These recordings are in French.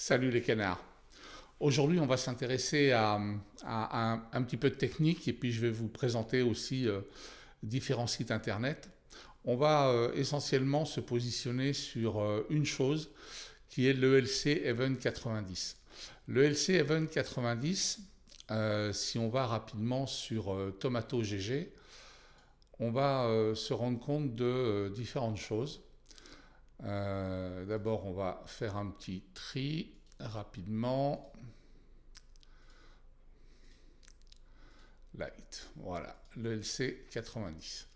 Salut les canards. Aujourd'hui, on va s'intéresser à un petit peu de technique et puis je vais vous présenter aussi différents sites internet. On va essentiellement se positionner sur une chose qui est l'ELC Event 90. L'ELC Event 90, si on va rapidement sur Tomato GG, on va se rendre compte de différentes choses. D'abord, on va faire un petit tri rapidement. Light, voilà, le LC 90.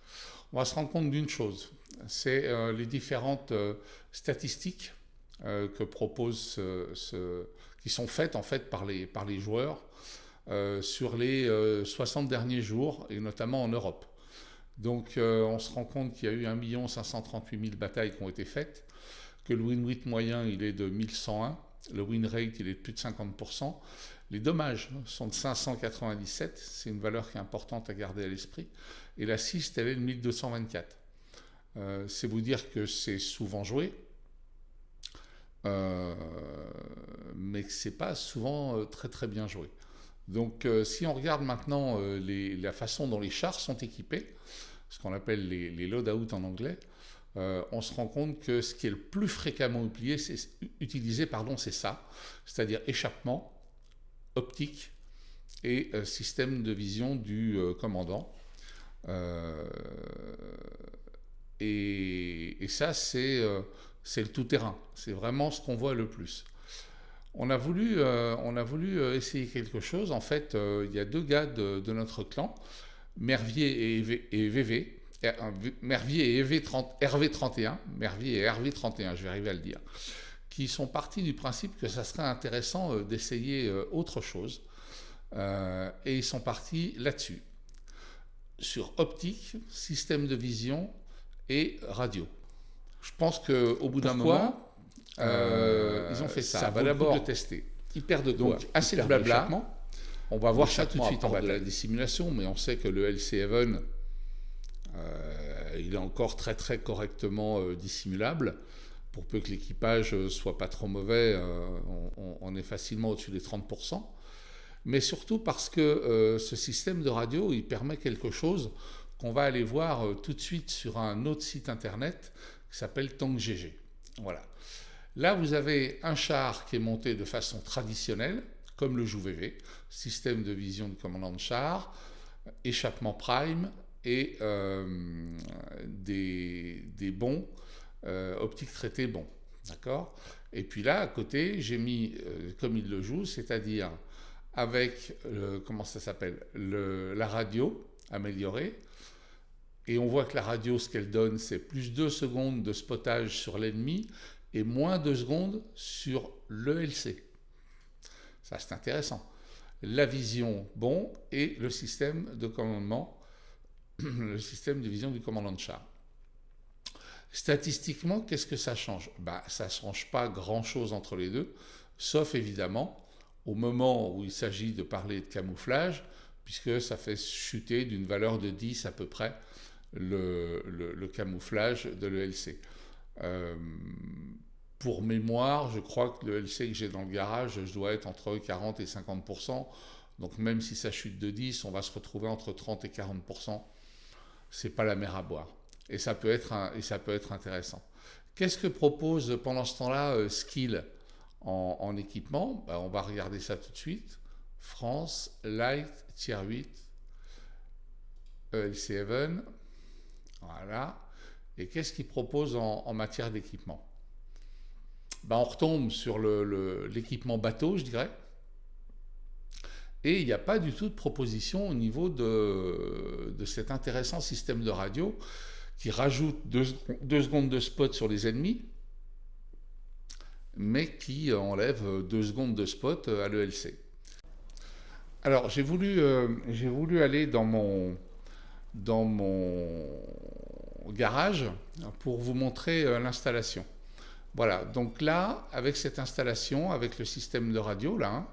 On va se rendre compte d'une chose, c'est les différentes statistiques que propose qui sont faites en fait par les joueurs sur les 60 derniers jours et notamment en Europe. Donc on se rend compte qu'il y a eu 1 538 000 batailles qui ont été faites, que le win rate moyen il est de 1101, le win rate il est de plus de 50%, les dommages sont de 597, c'est une valeur qui est importante à garder à l'esprit, et l'assist elle est de 1224. C'est vous dire que c'est souvent joué, mais que c'est pas souvent très très bien joué. Donc si on regarde maintenant la façon dont les chars sont équipés, ce qu'on appelle les loadouts en anglais, on se rend compte que ce qui est le plus fréquemment utilisé, c'est ça, c'est-à-dire échappement, optique et système de vision du commandant. Et ça, c'est le tout-terrain, c'est vraiment ce qu'on voit le plus. On a voulu essayer quelque chose. En fait, il y a deux gars de notre clan, Mervier et VV, Mervier et RV31, Mervier et RV31, je vais arriver à le dire, qui sont partis du principe que ça serait intéressant d'essayer autre chose. Et ils sont partis là-dessus, sur optique, système de vision et radio. Je pense qu'au bout d'un moment, ils ont fait ça. Ça va d'abord de tester. Ils perdent donc assez de blabla. On va voir ça tout de suite en bas de la dissimulation, mais on sait que le LC Even, il est encore très très correctement dissimulable. Pour peu que l'équipage soit pas trop mauvais, on est facilement au-dessus des 30%. Mais surtout parce que ce système de radio, il permet quelque chose qu'on va aller voir tout de suite sur un autre site internet qui s'appelle TankGG. Voilà. Là, vous avez un char qui est monté de façon traditionnelle, comme le joue VV, système de vision de commandant de char, échappement prime et des bons, optique traité bon. D'accord ? Et puis là, à côté, j'ai mis, comme il le joue, c'est-à-dire avec, la radio améliorée. Et on voit que la radio, ce qu'elle donne, c'est plus 2 secondes de spottage sur l'ennemi et moins 2 secondes sur le LC. Ça, c'est intéressant. La vision, bon, et le système de commandement, le système de vision du commandant de char. Statistiquement, qu'est-ce que ça change ? Ça ne change pas grand-chose entre les deux, sauf évidemment au moment où il s'agit de parler de camouflage, puisque ça fait chuter d'une valeur de 10 à peu près le camouflage de l'ELC. Pour mémoire, je crois que le LC que j'ai dans le garage, je dois être entre 40 et 50%. Donc même si ça chute de 10, on va se retrouver entre 30 et 40%. C'est pas la mer à boire. Et ça peut être intéressant. Qu'est-ce que propose pendant ce temps-là Skill en équipement ? On va regarder ça tout de suite. France, Light, Tier 8, ELC Even. Voilà. Et qu'est-ce qu'il propose en matière d'équipement ? On retombe sur l'équipement bateau, je dirais. Et il n'y a pas du tout de proposition au niveau de cet intéressant système de radio qui rajoute 2 secondes de spot sur les ennemis, mais qui enlève 2 secondes de spot à l'ELC. Alors, j'ai voulu aller dans mon garage pour vous montrer l'installation. Voilà, donc là, avec cette installation, avec le système de radio, là,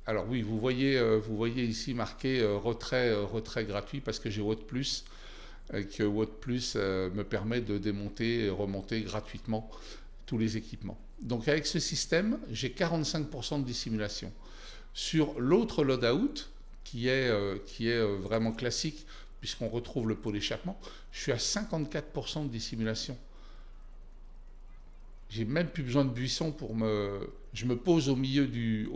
alors oui, vous voyez ici marqué retrait gratuit parce que j'ai Watt+, que Watt+ me permet de démonter et remonter gratuitement tous les équipements. Donc avec ce système, j'ai 45% de dissimulation. Sur l'autre loadout, qui est vraiment classique, puisqu'on retrouve le pot d'échappement, je suis à 54% de dissimulation. J'ai même plus besoin de buisson pour me... Je me pose au milieu de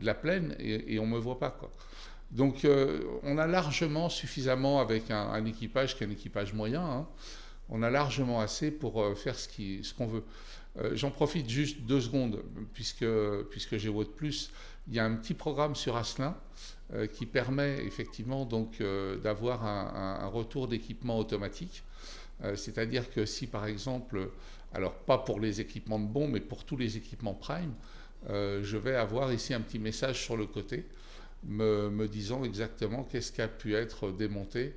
la plaine et on ne me voit pas, quoi. Donc on a largement suffisamment avec un équipage qui est un équipage moyen, hein, on a largement assez pour faire ce qu'on veut. J'en profite juste 2 secondes, puisque j'ai Watt Plus. Il y a un petit programme sur Asselin qui permet effectivement donc d'avoir un retour d'équipement automatique. C'est-à-dire que si par exemple, alors pas pour les équipements de bon, mais pour tous les équipements Prime, je vais avoir ici un petit message sur le côté me disant exactement qu'est-ce qui a pu être démonté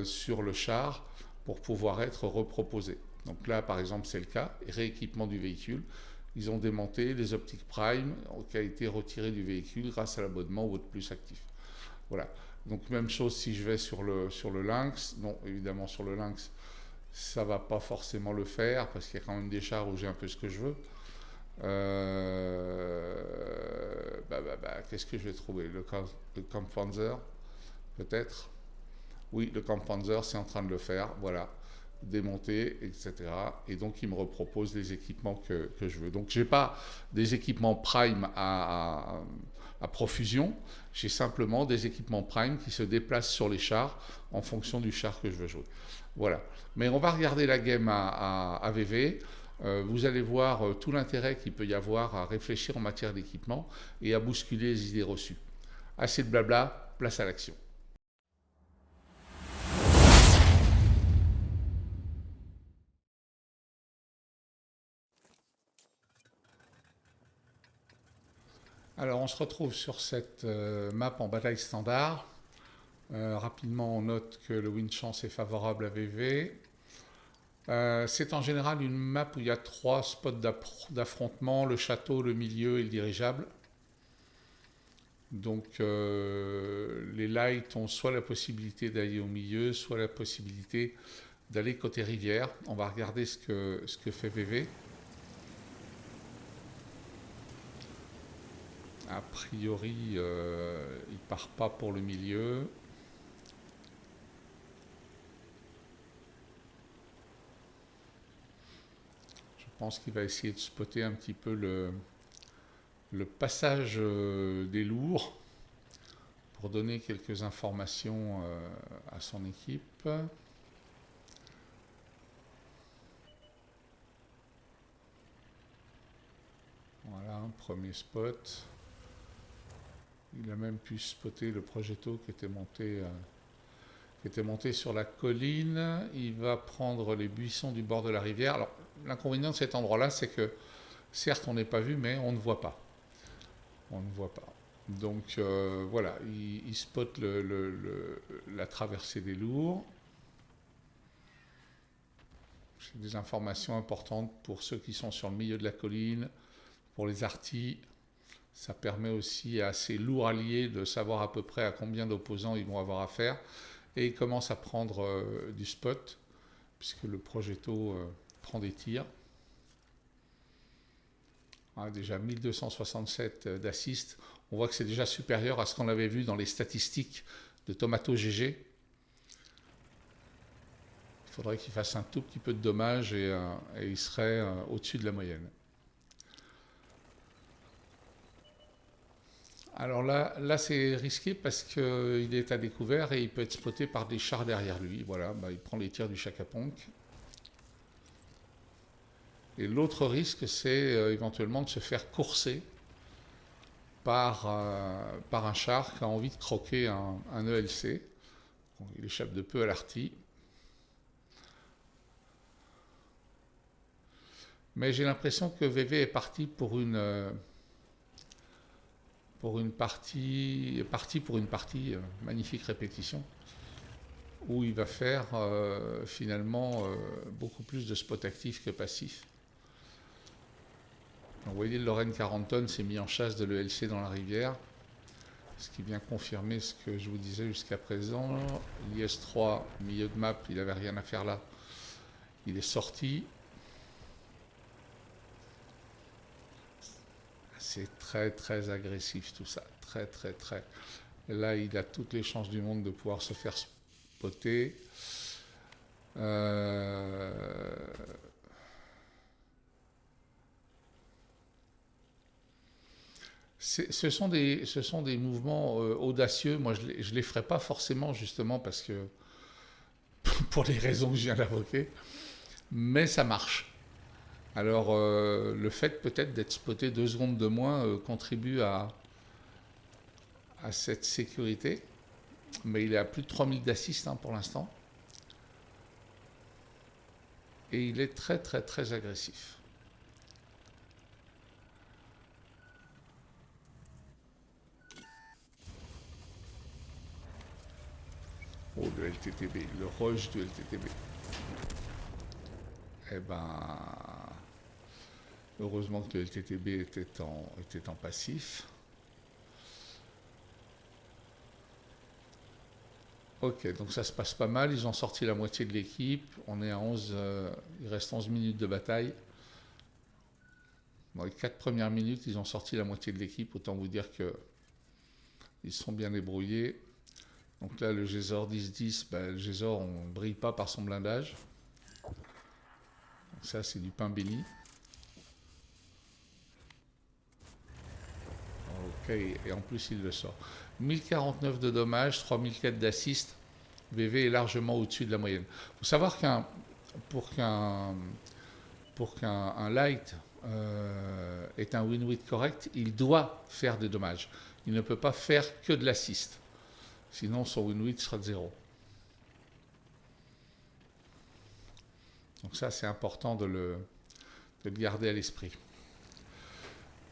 sur le char pour pouvoir être reproposé. Donc là, par exemple, c'est le cas, rééquipement du véhicule. Ils ont démonté les optiques Prime qui a été retiré du véhicule grâce à l'abonnement Watt Plus actif. Voilà. Donc même chose si je vais sur le Lynx. Non, évidemment sur le Lynx, ça ne va pas forcément le faire parce qu'il y a quand même des chars où j'ai un peu ce que je veux. Qu'est-ce que je vais trouver? Le Kampfpanzer, peut-être. Oui, le Kampfpanzer, c'est en train de le faire. Voilà, démonter, etc. Et donc, il me repropose les équipements que je veux. Donc, je n'ai pas des équipements Prime à profusion. J'ai simplement des équipements Prime qui se déplacent sur les chars en fonction du char que je veux jouer. Voilà. Mais on va regarder la game à VV. Vous allez voir tout l'intérêt qu'il peut y avoir à réfléchir en matière d'équipement et à bousculer les idées reçues. Assez de blabla, place à l'action. Alors on se retrouve sur cette map en bataille standard. Rapidement on note que le win chance est favorable à VV. C'est en général une map où il y a 3 spots d'affrontement, le château, le milieu et le dirigeable. Donc les lights ont soit la possibilité d'aller au milieu, soit la possibilité d'aller côté rivière. On va regarder ce que fait VV. A priori, il part pas pour le milieu. Je pense qu'il va essayer de spotter un petit peu le passage des lourds pour donner quelques informations à son équipe. Voilà, un premier spot. Il a même pu spotter le progetto qui était monté sur la colline. Il va prendre les buissons du bord de la rivière. Alors, l'inconvénient de cet endroit-là, c'est que certes, on n'est pas vu, mais on ne voit pas. On ne voit pas. Donc voilà, il spot la traversée des lourds. C'est des informations importantes pour ceux qui sont sur le milieu de la colline, pour les artis. Ça permet aussi à ces lourds alliés de savoir à peu près à combien d'opposants ils vont avoir affaire. Et ils commencent à prendre du spot, puisque le progetto prend des tirs. Ah, déjà 1267 d'assist. On voit que c'est déjà supérieur à ce qu'on avait vu dans les statistiques de Tomato GG. Il faudrait qu'il fasse un tout petit peu de dommages et il serait au-dessus de la moyenne. Alors là c'est risqué parce qu'il est à découvert et il peut être spoté par des chars derrière lui. Voilà, il prend les tirs du Chaka Ponk. Et l'autre risque, c'est éventuellement de se faire courser par un char qui a envie de croquer un ELC. Bon, il échappe de peu à l'arty. Mais j'ai l'impression que VV est parti pour une partie, magnifique répétition, où il va faire finalement beaucoup plus de spots actifs que passifs. Donc, vous voyez, le Lorraine 40 tonnes s'est mis en chasse de l'ELC dans la rivière, ce qui vient confirmer ce que je vous disais jusqu'à présent. L'IS-3, milieu de map, il n'avait rien à faire là. Il est sorti. c'est très très agressif tout ça, très très très. Et là, il a toutes les chances du monde de pouvoir se faire spotter. Euh, ce sont des mouvements audacieux. Moi, je les ferai pas forcément justement parce que pour les raisons que je viens d'évoquer, mais ça marche. Alors, le fait peut-être d'être spoté 2 secondes de moins contribue à cette sécurité. Mais il est à plus de 3000 d'assist pour l'instant. Et il est très très très agressif. Oh, le LTTB, le rush du LTTB. Eh ben, heureusement que le LTTB était en passif. Ok, donc ça se passe pas mal. Ils ont sorti la moitié de l'équipe. On est à 11. Il reste 11 minutes de bataille. Dans les 4 premières minutes, ils ont sorti la moitié de l'équipe. Autant vous dire qu'ils sont bien débrouillés. Donc là, le Gésor 10-10, le Gésor, on ne brille pas par son blindage. Donc ça, c'est du pain béni. Ok, et en plus, il le sort. 1049 de dommages, 3004 d'assist. VV est largement au-dessus de la moyenne. Il faut savoir pour qu'un light ait un win-win correct, il doit faire des dommages. Il ne peut pas faire que de l'assist. Sinon, son win-win sera de 0. Donc ça, c'est important de le garder à l'esprit.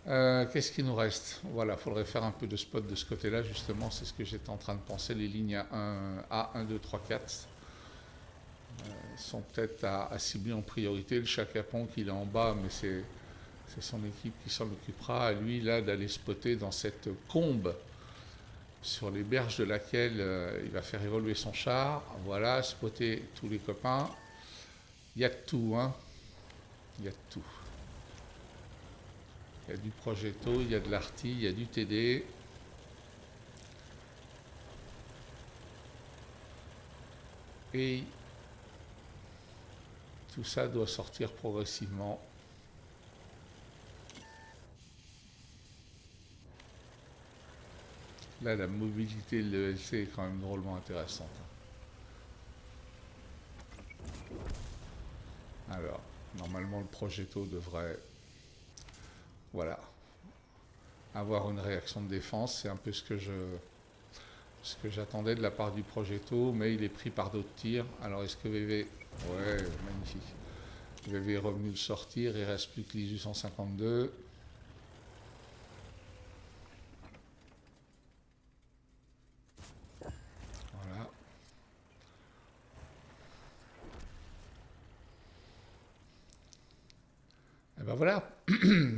Qu'est-ce qu'il nous reste? Voilà, il faudrait faire un peu de spot de ce côté-là, justement, c'est ce que j'étais en train de penser. Les lignes A1, 2, 3, 4 sont peut-être à cibler en priorité. Le Chacapon qui est en bas, mais c'est son équipe qui s'en occupera. À lui, là, d'aller spotter dans cette combe sur les berges de laquelle il va faire évoluer son char. Voilà, spotter tous les copains. Il y a de tout, hein. Il y a de tout. Il y a du Progetto, il y a de l'Arty, il y a du TD. Et tout ça doit sortir progressivement. Là, la mobilité de l'ELC est quand même drôlement intéressante. Alors, normalement, le Progetto devrait, voilà, avoir une réaction de défense. C'est un peu ce que j'attendais de la part du Progetto, mais il est pris par d'autres tirs. Alors, est-ce que VV... Ouais, magnifique. VV est revenu le sortir, il ne reste plus que l'ISU 152. Voilà. Et ben voilà,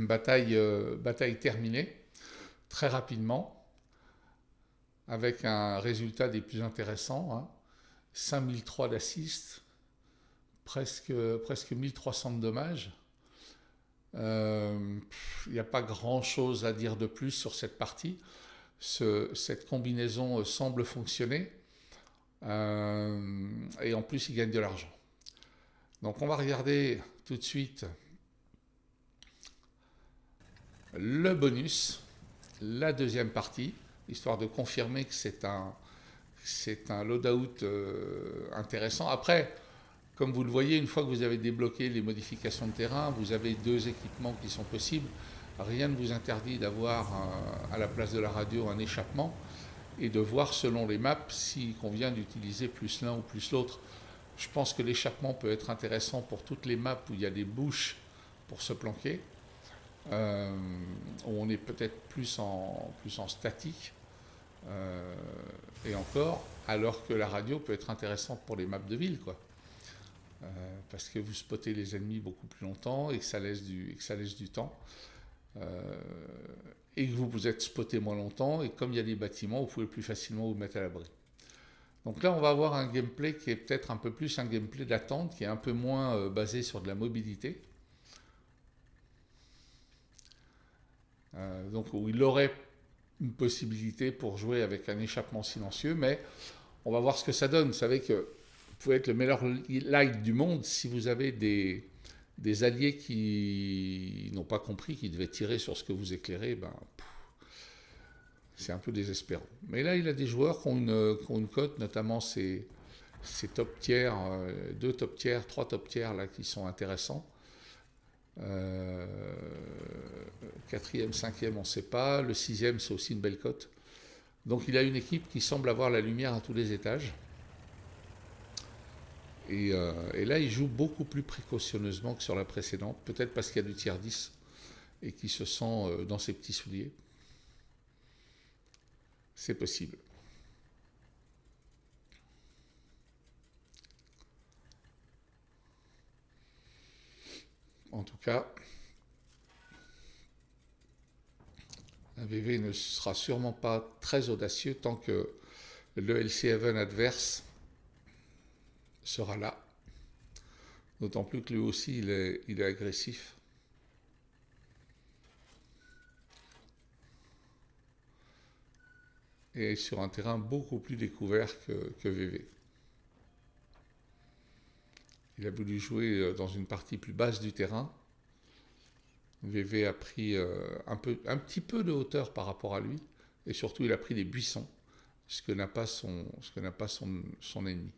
bataille terminée, très rapidement, avec un résultat des plus intéressants, hein. 5003 d'assist, presque 1300 de dommages. Il n'y a pas grand-chose à dire de plus sur cette partie. Cette combinaison semble fonctionner. Et en plus, il gagne de l'argent. Donc on va regarder tout de suite le bonus, la deuxième partie, histoire de confirmer que c'est un loadout intéressant. Après, comme vous le voyez, une fois que vous avez débloqué les modifications de terrain, vous avez 2 équipements qui sont possibles. Rien ne vous interdit d'avoir à la place de la radio un échappement et de voir selon les maps s'il convient d'utiliser plus l'un ou plus l'autre. Je pense que l'échappement peut être intéressant pour toutes les maps où il y a des bouches pour se planquer, où on est peut-être plus en statique, et encore, alors que la radio peut être intéressante pour les maps de ville, quoi. Parce que vous spottez les ennemis beaucoup plus longtemps et que ça laisse du temps. Et que vous êtes spoté moins longtemps, et comme il y a des bâtiments, vous pouvez plus facilement vous mettre à l'abri. Donc là, on va avoir un gameplay qui est peut-être un peu plus un gameplay d'attente, qui est un peu moins basé sur de la mobilité. Donc où il aurait une possibilité pour jouer avec un échappement silencieux, mais on va voir ce que ça donne. Vous savez que vous pouvez être le meilleur light du monde si vous avez des alliés qui n'ont pas compris qu'ils devaient tirer sur ce que vous éclairez, ben, c'est un peu désespérant. Mais là, il a des joueurs qui ont une cote, notamment ces top tiers, deux top tiers, trois top tiers là, qui sont intéressants. Euh, quatrième, cinquième, on ne sait pas. Le sixième, c'est aussi une belle cote. Donc il a une équipe qui semble avoir la lumière à tous les étages. Et là, il joue beaucoup plus précautionneusement que sur la précédente. Peut-être parce qu'il y a du tiers 10 et qu'il se sent dans ses petits souliers. C'est possible. En tout cas, un VV ne sera sûrement pas très audacieux tant que le LC11 adverse sera là. D'autant plus que lui aussi, il est agressif. Et sur un terrain beaucoup plus découvert que VV. Il a voulu jouer dans une partie plus basse du terrain. VV a pris un petit peu de hauteur par rapport à lui. Et surtout, il a pris des buissons, ce que n'a pas son ennemi.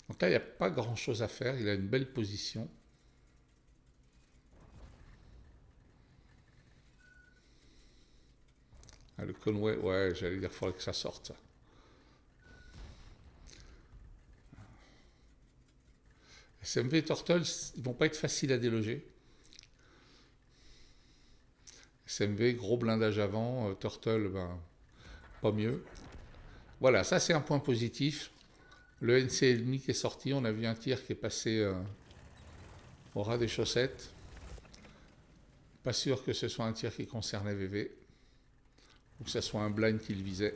Donc là, il n'y a pas grand-chose à faire. Il a une belle position. Ah, le Conway, ouais, j'allais dire, il faudrait que ça sorte, ça. SMV et Turtle, ils vont pas être faciles à déloger. SMV, gros blindage avant. Turtle, ben, pas mieux. Voilà, ça c'est un point positif. Le NC qui est sorti, on a vu un tir qui est passé au ras des chaussettes. Pas sûr que ce soit un tir qui concernait VV. Ou que ce soit un blind qui le visait.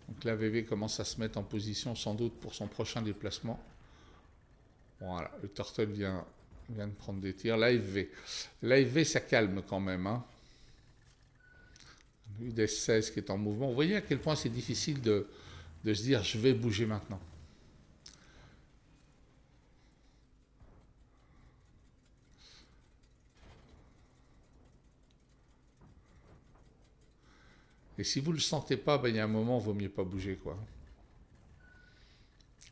Donc là, VV commence à se mettre en position sans doute pour son prochain déplacement. Voilà, le Turtle vient de prendre des tirs. L'AFV. L'AFV, ça calme quand même. Hein. UDS-16 qui est en mouvement. Vous voyez à quel point c'est difficile de se dire je vais bouger maintenant. Et si vous ne le sentez pas, ben, il y a un moment, il vaut mieux pas bouger, quoi.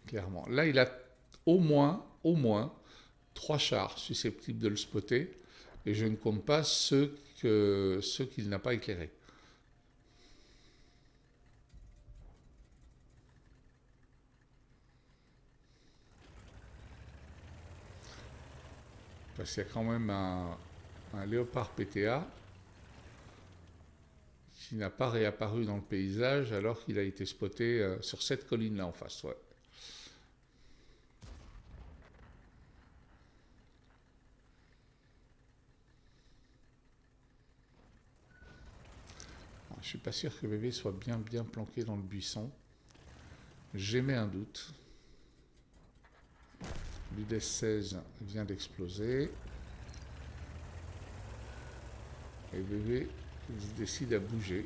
Clairement. Là, il a au moins 3 chars susceptibles de le spotter, et je ne compte pas ceux qu'il n'a pas éclairés. Parce qu'il y a quand même un léopard PTA qui n'a pas réapparu dans le paysage alors qu'il a été spoté sur cette colline-là en face. Ouais. Alors, je suis pas sûr que bébé soit bien planqué dans le buisson. J'émets un doute. L'UDES 16 vient d'exploser. Et bébé décide à bouger.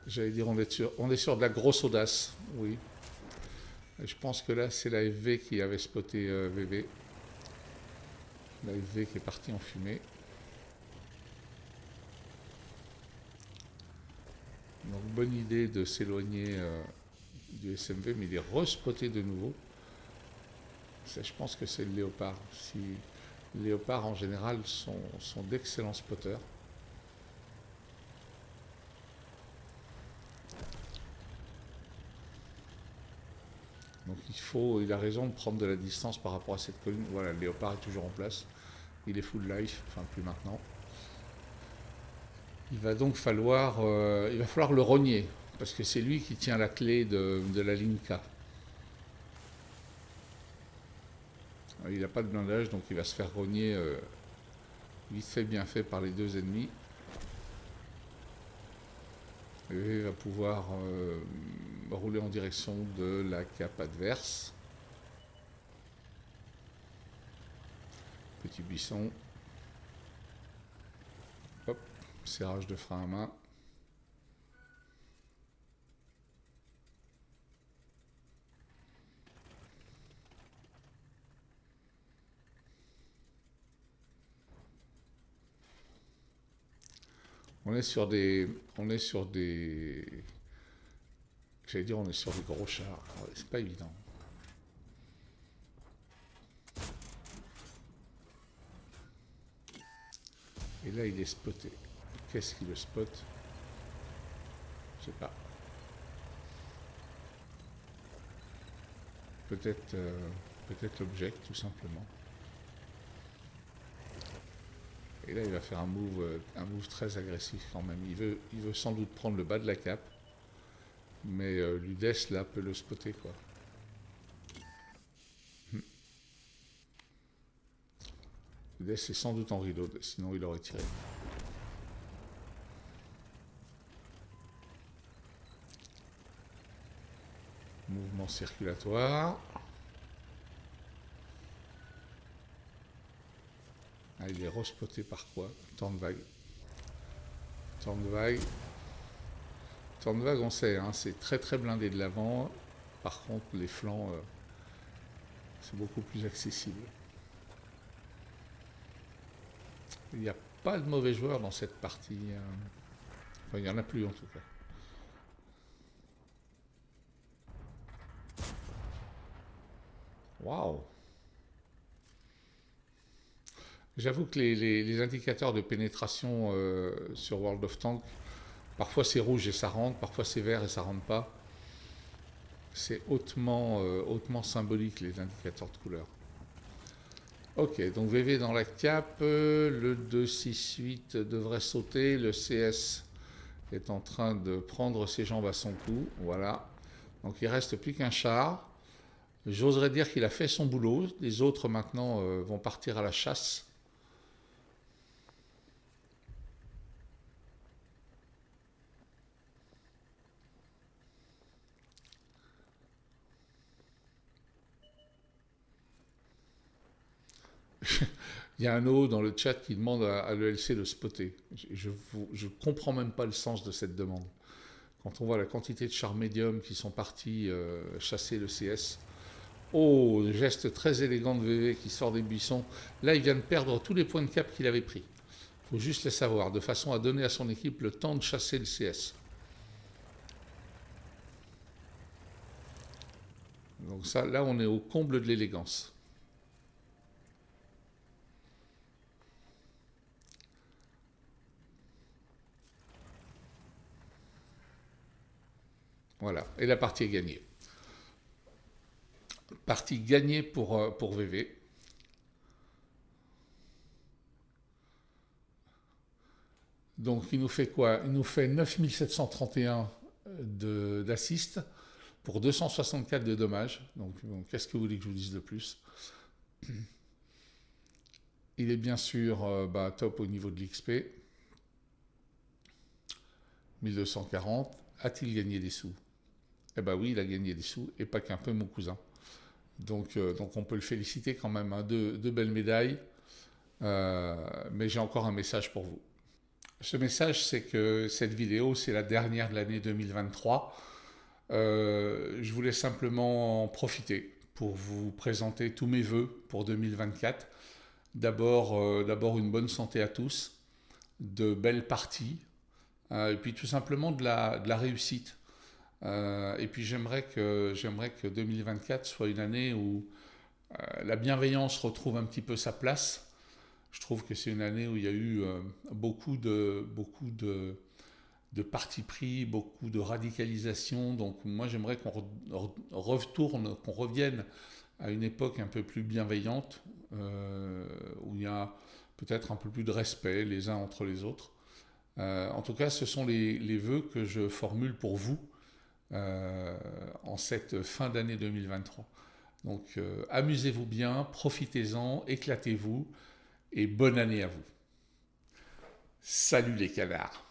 J'allais dire on est sur de la grosse audace, oui. Et je pense que là c'est la FV qui avait spoté VV. La FV qui est partie en fumée. Donc bonne idée de s'éloigner du SMV, mais il est respoté de nouveau. Ça, je pense que c'est le léopard. Les léopards en général sont d'excellents spotters. Donc il a raison de prendre de la distance par rapport à cette colline. Voilà, le léopard est toujours en place. Il est full life, enfin plus maintenant. Il va donc falloir le rogner, parce que c'est lui qui tient la clé de la ligne K. Il n'a pas de blindage, donc il va se faire rogner vite fait, bien fait par les deux ennemis. VV va pouvoir rouler en direction de la cape adverse. Petit buisson. Hop, serrage de frein à main. On est sur des, j'allais dire, on est sur des gros chars. C'est pas évident. Et là, il est spoté. Qu'est-ce qui le spot? Je sais pas. Peut-être l'object, tout simplement. Et là, il va faire un move très agressif quand même. Il veut sans doute prendre le bas de la cape. Mais l'UDES, là, peut le spotter, quoi. L'UDES est sans doute en reload, sinon il aurait tiré. Mouvement circulatoire. Ah, il est respoté par quoi? Temps de vague. Temps de vague. Temps de vague, on sait, hein, c'est très très blindé de l'avant. Par contre, les flancs, c'est beaucoup plus accessible. Il n'y a pas de mauvais joueurs dans cette partie. Enfin, il n'y en a plus en tout cas. Waouh! J'avoue que les indicateurs de pénétration sur World of Tanks, parfois c'est rouge et ça rentre, parfois c'est vert et ça rentre pas. C'est hautement symbolique les indicateurs de couleur. Ok, donc VV dans la cape, le 268 devrait sauter, le CS est en train de prendre ses jambes à son cou, voilà. Donc il reste plus qu'un char. J'oserais dire qu'il a fait son boulot, les autres maintenant vont partir à la chasse. Il y a un O dans le chat qui demande à l'ELC de spotter. Je ne comprends même pas le sens de cette demande. Quand on voit la quantité de chars médiums qui sont partis chasser le CS. Oh, geste très élégant de VV qui sort des buissons. Là, il vient de perdre tous les points de cap qu'il avait pris. Il faut juste les savoir, de façon à donner à son équipe le temps de chasser le CS. Donc ça, là, on est au comble de l'élégance. Voilà, et la partie est gagnée. Partie gagnée pour VV. Donc il nous fait quoi? Il nous fait 9731 d'assist pour 264 de dommages. Donc qu'est-ce que vous voulez que je vous dise de plus? Il est bien sûr top au niveau de l'XP. 1240. A-t-il gagné des sous? Eh ben oui, il a gagné des sous, et pas qu'un peu, mon cousin. Donc on peut le féliciter quand même, hein. Deux belles médailles. Mais j'ai encore un message pour vous. Ce message, c'est que cette vidéo, c'est la dernière de l'année 2023. Je voulais simplement en profiter pour vous présenter tous mes vœux pour 2024. D'abord une bonne santé à tous, de belles parties, et puis tout simplement de la réussite. Et puis j'aimerais que 2024 soit une année où la bienveillance retrouve un petit peu sa place. Je trouve que c'est une année où il y a eu beaucoup de parti pris, beaucoup de radicalisation. Donc moi j'aimerais qu'on retourne, qu'on revienne à une époque un peu plus bienveillante, où il y a peut-être un peu plus de respect les uns entre les autres. En tout cas, ce sont les vœux que je formule pour vous en cette fin d'année 2023. Donc amusez-vous bien, profitez-en, éclatez-vous et bonne année à vous. Salut les canards!